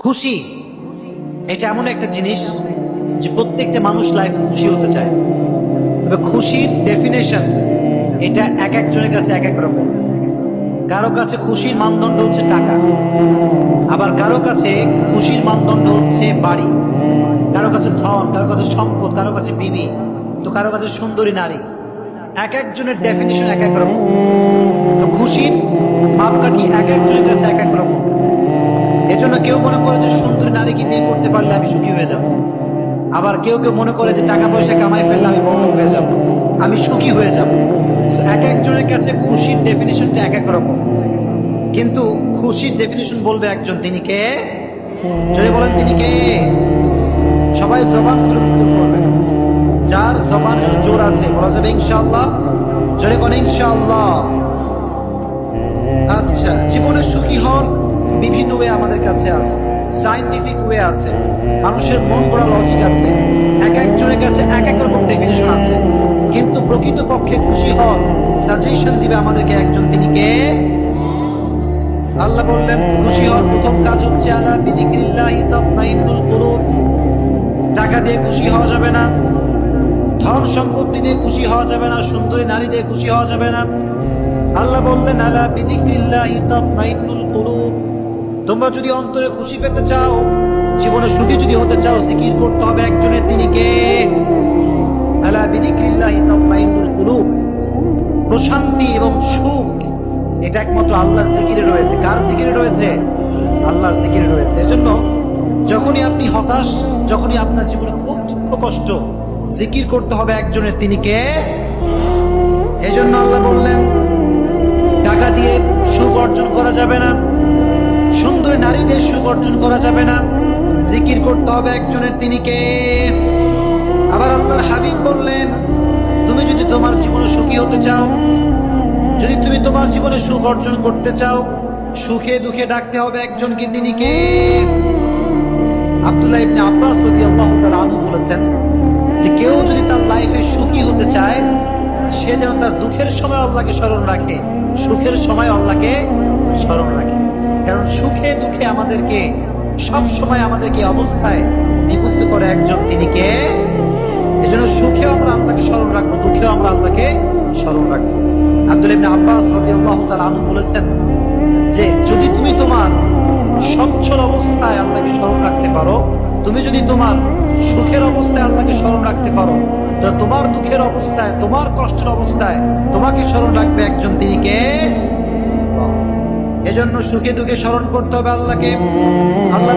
খুশি এটা এমন একটা জিনিস যে প্রত্যেকটা মানুষ লাইফে খুশি হতে চায়। তবে খুশির ডেফিনেশন এটা এক একজনের কাছে এক এক রকম। কারো কাছে খুশির মানদণ্ড হচ্ছে টাকা, আবার কারো কাছে খুশির মানদণ্ড হচ্ছে বাড়ি, কারো কাছে ধন, কারো কাছে সম্পদ, কারো কাছে বিবি, তো কারো কাছে সুন্দরী নারী। এক একজনের ডেফিনেশন এক এক রকম। তো খুশির মাপকাঠি এক একজনের কাছে এক এক রকম। এজন্য কেউ মনে করে যে সুন্দরী নারীকে বিয়ে করতে পারলে আমি সুখী হয়ে যাব, আবার কেউ কেউ মনে করে যে টাকা পয়সা কামাই ফেললে আমি বড়লোক হয়ে যাব, আমি সুখী হয়ে যাব। এক একজনের কাছে খুশির ডেফিনেশনটা এক এক রকম। কিন্তু খুশির ডেফিনেশন বলবে একজন, তিনি কে? যদি বলেন তিনি কে, সবাই জবান করে উত্তর করবেন। যার জবান জোর আছে বলা যাবে ইনশাআল্লাহ। জোরে কোন ইনশাআল্লাহ। আচ্ছা, জীবনে সুখী হওয়ার বিভিন্ন ওয়ে আমাদের কাছে আছে, সায়েন্টিফিক ওয়ে আছে, মানুষের মন গড়া লজিক আছে, এক একজনের কাছে এক এক রকম ডেফিনেশন আছে। কিন্তু প্রকৃতপক্ষে খুশি হওয়ার সাজেশন দিবে আমাদেরকে একজন, তিনি কে? আল্লাহ বললেন খুশি হওয়ার প্রথম কাজ হচ্ছে আলা বিযিকরিল্লাহি তাতমাইন্নুল কুলুব। টাকা দিয়ে খুশি হওয়া যাবে না, ধন সম্পত্তি দিয়ে খুশি হওয়া যাবে না, সুন্দরী নারী দিয়ে খুশি হওয়া যাবে না। আল্লাহ বললেন আলা বিযিকরিল্লাহি তাতমাইন্নুল কুলুব। তোমরা যদি অন্তরে খুশি পেতে চাও, জীবনে সুখী যদি হতে চাও, জিকির করতে হবে একজনের, তিনি কে? আলা বিযিকরিল্লাহি তাতমাইন্নুল কুলুব। প্রশান্তি এবং সুখ এটা একমাত্র আল্লাহর জিকিরে রয়েছে। কার জিকিরে রয়েছে? আল্লাহর জিকিরে রয়েছে। এজন্য যখনই আপনি হতাশ, যখনই আপনার জীবনে খুব দুঃখ কষ্ট, জিকির করতে হবে একজনের, তিনি কে? এজন্য আল্লাহ বললেন টাকা দিয়ে সুখ অর্জন করা যাবে না, সুন্দর নারী দিয়ে সুখ অর্জন করা যাবে না, জিকির করতে হবে একজনের, তিনি কে? আবার আল্লাহর হাবিব বললেন তুমি যদি তোমার জীবনে সুখী হতে চাও, যদি তুমি তোমার জীবনে সুখ অর্জন করতে চাও, সুখে দুঃখে ডাকতে হবে একজনকে, তিনি কে? আব্দুল্লাহ ইবনে আব্বাস রাদিয়াল্লাহু তাআলা আনহু বলেছেন যে কেউ যদি তার লাইফে সুখী হতে চায়, সে যেন তার দুঃখের সময় আল্লাহকে স্মরণ রাখে, সুখের সময় আল্লাহকে স্মরণ রাখে। কারণ সুখে দুঃখে আমাদেরকে সব সময় আমাদেরকে অবস্থায় নিবন্ধিত করে একজন, তিনি কে? এজন্য সুখেও আমরা আল্লাহকে স্মরণ রাখবো, দুঃখেও আমরা আল্লাহকে স্মরণ রাখবো। আব্দুল্লাহ ইবনে আব্বাস রাদিয়াল্লাহু তাআলা আনহু বলেছেন যে যদি তুমি তোমার সচ্ছল অবস্থায় আল্লাহকে স্মরণ রাখতে পারো, তুমি যদি তোমার সুখের অবস্থায় আল্লাহকে স্মরণ রাখতে পারো, তো তোমার দুঃখের অবস্থায়, তোমার কষ্টের অবস্থায় তোমাকে স্মরণ রাখবে একজন, তিনি কে? এজন্য সুখে দুঃখে স্মরণ করতে হবে আল্লাহকে। আল্লাহ